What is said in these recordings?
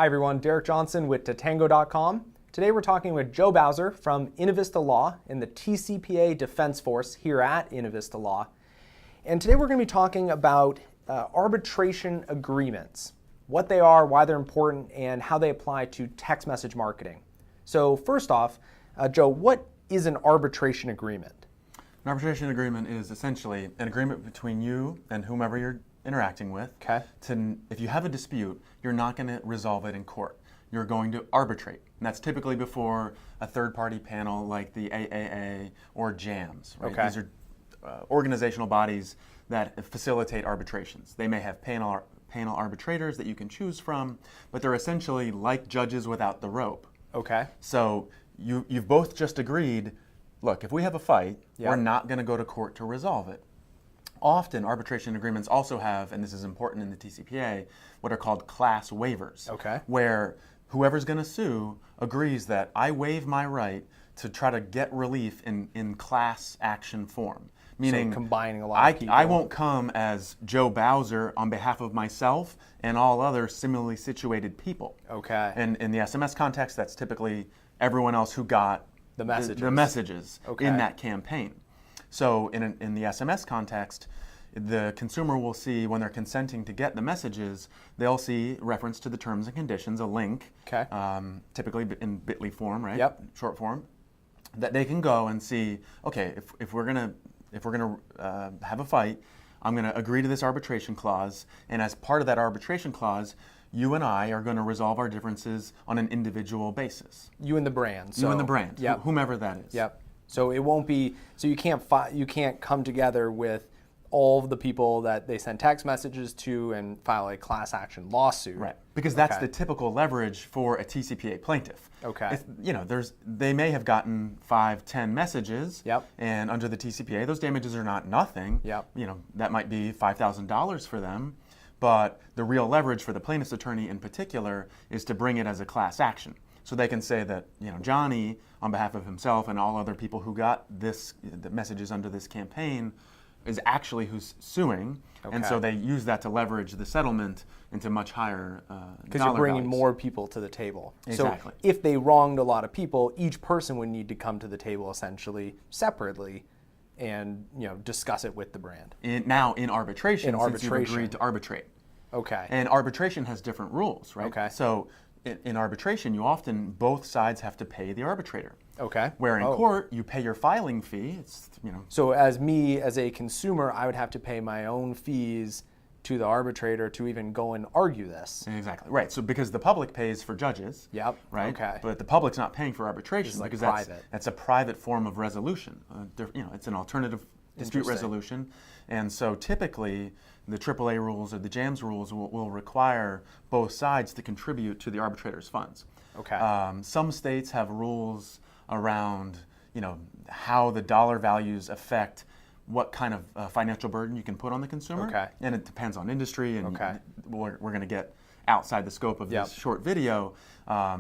Hi everyone, Derek Johnson with Tatango.com. Today we're talking with Joe Bowser from Innovista Law in the TCPA Defense Force here at Innovista Law. And today we're going to be talking about arbitration agreements, what they are, why they're important, and how they apply to text message marketing. So first off, Joe, what is an arbitration agreement? An arbitration agreement is essentially an agreement between you and whomever you're interacting with. Okay. If you have a dispute, you're not going to resolve it in court. You're going to arbitrate. And that's typically before a third-party panel like the AAA or JAMS. Right? Okay. These are organizational bodies that facilitate arbitrations. They may have panel arbitrators that you can choose from, but they're essentially like judges without the rope. Okay. So you've both just agreed, look, if we have a fight, Yep. we're not going to go to court to resolve it. Often, arbitration agreements also have, and this is important in the TCPA, what are called class waivers. Okay. Where whoever's going to sue agrees that I waive my right to try to get relief in class action form. Meaning, so combining a lot of people. I won't come as Joe Bowser on behalf of myself and all other similarly situated people. Okay. And in the SMS context, that's typically everyone else who got The messages. the messages Okay. in that campaign. So in the SMS context, the consumer will see when they're consenting to get the messages, they'll see reference to the terms and conditions, a link, Okay. typically in bit.ly form, right? Yep. Short form, that they can go and see, okay, if we're gonna have a fight, I'm gonna agree to this arbitration clause, and as part of that arbitration clause, you and I are going to resolve our differences on an individual basis. You and the brand. You and the brand, Yep. whomever that is. Yep. So it won't be. So you can't come together with all of the people that they send text messages to and file a class action lawsuit. Right, because that's Okay. the typical leverage for a TCPA plaintiff. Okay. They may have gotten 5, 10 messages, Yep. and under the TCPA, those damages are not nothing. Yep. That might be $5,000 for them, but the real leverage for the plaintiff's attorney in particular is to bring it as a class action. So they can say that Johnny, on behalf of himself and all other people who got the messages under this campaign, is actually who's suing, and so they use that to leverage the settlement into much higher Because you're bringing more people to the table. Exactly. So if they wronged a lot of people, each person would need to come to the table essentially separately and discuss it with the brand. in arbitration, since you've arbitration. agreed to arbitrate. Okay. And arbitration has different rules, right? Okay. So in arbitration, you often, both sides have to pay the arbitrator. Okay. Where in court, you pay your filing fee. So as a consumer, I would have to pay my own fees to the arbitrator to even go and argue this. Exactly. Right. So because the public pays for judges. Yep. Right. Okay. But the public's not paying for arbitration like because private. that's a private form of resolution. It's an alternative dispute Interesting. resolution. And so typically, the AAA rules or the JAMS rules will require both sides to contribute to the arbitrator's funds. Okay. Some states have rules around, how the dollar values affect what kind of financial burden you can put on the consumer. Okay. And it depends on industry, and Okay. we're going to get outside the scope of Yep. this short video.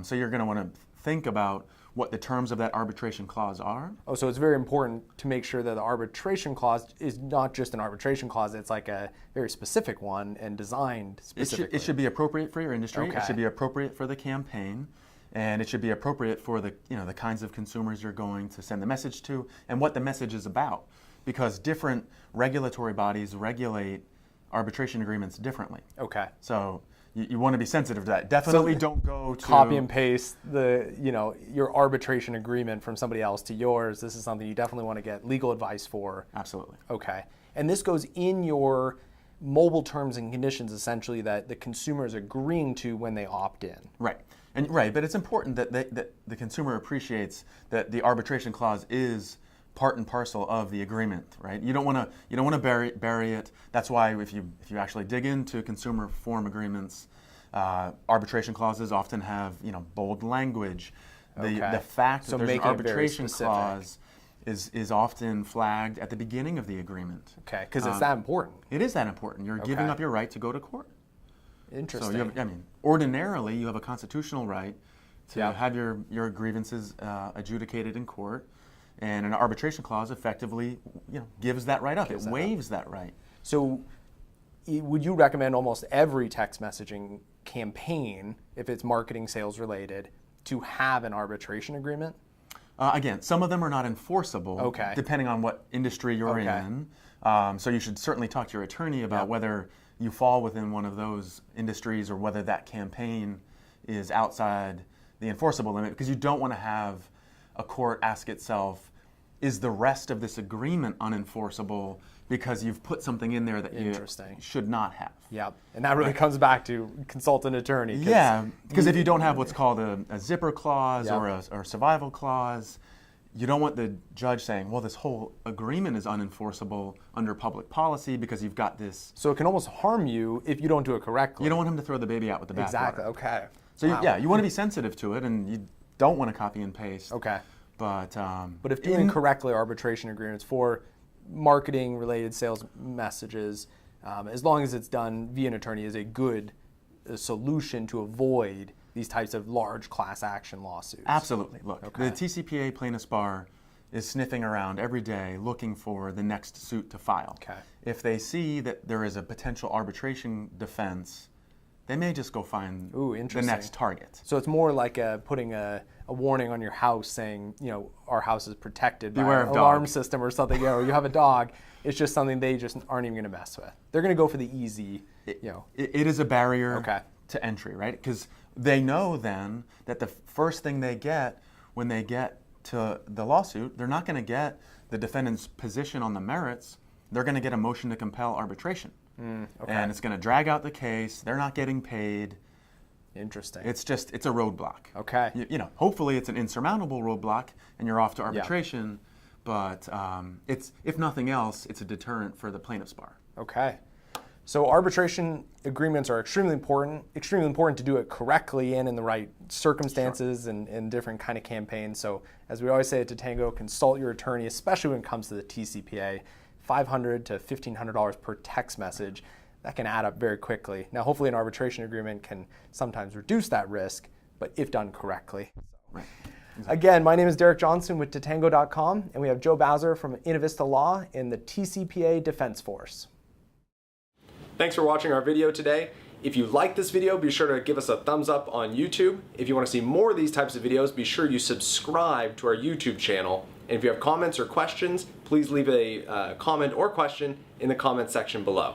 So you're going to want to think about what the terms of that arbitration clause are. Oh, so it's very important to make sure that the arbitration clause is not just an arbitration clause, it's like a very specific one and designed specifically. It should be appropriate for your industry. Okay. It should be appropriate for the campaign, and it should be appropriate for the the kinds of consumers you're going to send the message to and what the message is about. Because different regulatory bodies regulate arbitration agreements differently. Okay. So you want to be sensitive to that. Definitely don't go to Copy and paste your arbitration agreement from somebody else to yours. This is something you definitely want to get legal advice for. Absolutely. Okay. And this goes in your mobile terms and conditions essentially that the consumer is agreeing to when they opt in. Right. But it's important that the consumer appreciates that the arbitration clause is part and parcel of the agreement, right? You don't want to bury it. That's why if you actually dig into consumer form agreements, arbitration clauses often have bold language. The fact that there's an arbitration clause is often flagged at the beginning of the agreement. Okay, because it's that important. It is that important. You're giving up your right to go to court. Interesting. So ordinarily you have a constitutional right to Yep. have your grievances adjudicated in court. And an arbitration clause effectively, gives that right up. It waives that right. So would you recommend almost every text messaging campaign, if it's marketing sales related, to have an arbitration agreement? Again, some of them are not enforceable, Okay. depending on what industry you're Okay. in. So you should certainly talk to your attorney about Yep. whether you fall within one of those industries or whether that campaign is outside the enforceable limit, because you don't want to have a court ask itself, is the rest of this agreement unenforceable because you've put something in there that you should not have? Yep. And that really comes back to consult an attorney. Yeah, because if you don't have what's called a zipper clause Yep. or a survival clause, you don't want the judge saying, well, this whole agreement is unenforceable under public policy because you've got this. So it can almost harm you if you don't do it correctly. You don't want him to throw the baby out with the bathwater. Exactly. Okay. So Wow. you want to be sensitive to it, and you don't want to copy and paste. Okay. But if doing correctly arbitration agreements for marketing related sales messages, as long as it's done via an attorney, is a good solution to avoid these types of large class action lawsuits. Absolutely. Look, Okay. the TCPA plaintiffs bar is sniffing around every day looking for the next suit to file. Okay. If they see that there is a potential arbitration defense, they may just go find Ooh, the interesting. next target. So it's more like putting a warning on your house saying, our house is protected by Beware an of alarm dog. system or something. You have a dog. It's just something they just aren't even going to mess with. They're going to go for the easy, It is a barrier Okay. to entry, right? Because they know then that the first thing they get when they get to the lawsuit, they're not going to get the defendant's position on the merits. They're going to get a motion to compel arbitration. Okay. And it's going to drag out the case. They're not getting paid. Interesting. It's a roadblock. Okay. Hopefully it's an insurmountable roadblock and you're off to arbitration. But it's, if nothing else, it's a deterrent for the plaintiff's bar. Okay. So arbitration agreements are extremely important to do it correctly and in the right circumstances and different kind of campaigns. So as we always say at Tatango, consult your attorney, especially when it comes to the TCPA. $500 to $1,500 per text message. That can add up very quickly. Now, hopefully an arbitration agreement can sometimes reduce that risk, but if done correctly. Right. Again, my name is Derek Johnson with Tatango.com, and we have Joe Bowser from Innovista Law in the TCPA Defense Force. Thanks for watching our video today. If you like this video, be sure to give us a thumbs up on YouTube. If you want to see more of these types of videos, be sure you subscribe to our YouTube channel. And if you have comments or questions, please leave a comment or question in the comment section below.